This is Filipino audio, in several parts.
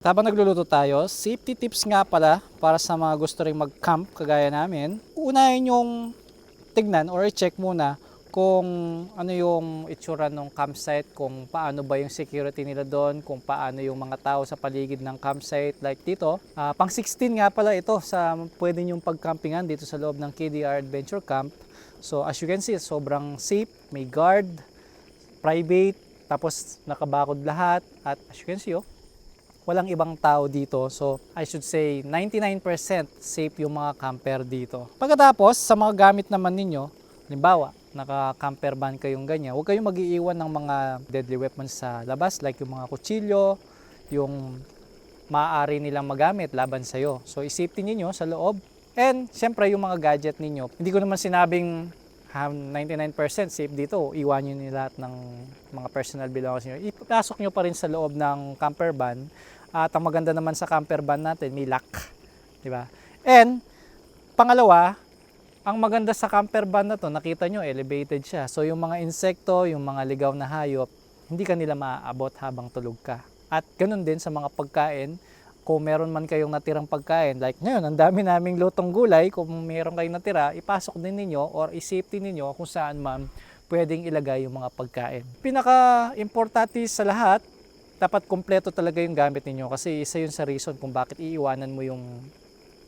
Habang nagluluto tayo, safety tips nga pala para sa mga gusto ring mag-camp kagaya namin. Unahin yung tignan or i-check muna kung ano yung itsura ng campsite, kung paano ba yung security nila doon, kung paano yung mga tao sa paligid ng campsite like dito. Pang 16 nga pala ito sa pwede nyong pagcampingan dito sa loob ng KDR Adventure Camp. So as you can see, sobrang safe, may guard, private, tapos nakabakod lahat at as you can see, walang ibang tao dito. So, I should say 99% safe yung mga camper dito. Pagkatapos, sa mga gamit naman ninyo, halimbawa, naka-camper van kayong ganyan, huwag kayong mag-iiwan ng mga deadly weapons sa labas like yung mga kutsilyo, yung maaari nilang magamit laban sa'yo. So, i-safety ninyo sa loob. And, syempre, yung mga gadget ninyo. Hindi ko naman sinabing 99% safe dito. Iwan nyo lahat ng mga personal belongings nyo. Ipasok nyo pa rin sa loob ng camper van. At ang maganda naman sa camper van natin, may lock. Diba? And, pangalawa, ang maganda sa camper van na to, nakita nyo, elevated siya. So, yung mga insekto, yung mga ligaw na hayop, hindi ka nila maaabot habang tulog ka. At ganun din sa mga pagkain, kung meron man kayong natirang pagkain, like ngayon, ang dami naming lutong gulay, kung meron kayong natira, ipasok din ninyo or i-safety ninyo kung saan man pwedeng ilagay yung mga pagkain. Pinaka-importante sa lahat, dapat kumpleto talaga yung gamit ninyo kasi isa yun sa reason kung bakit iiwanan mo yung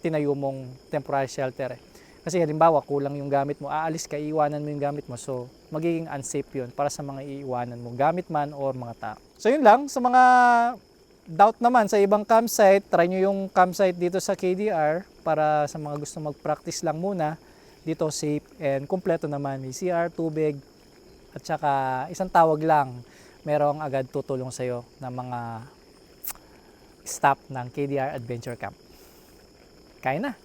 tinayo mong temporary shelter. Kasi halimbawa, kulang yung gamit mo, aalis ka, iiwanan mo yung gamit mo. So, magiging unsafe yun para sa mga iiwanan mo, gamit man or mga tao. So, yun lang. Sa mga doubt naman sa ibang campsite, try nyo yung campsite dito sa KDR para sa mga gusto mag-practice lang muna. Dito safe and kumpleto naman. May CR, tubig, at saka isang tawag lang. Merong agad tutulong sa'yo ng mga staff ng KDR Adventure Camp. Kaya na!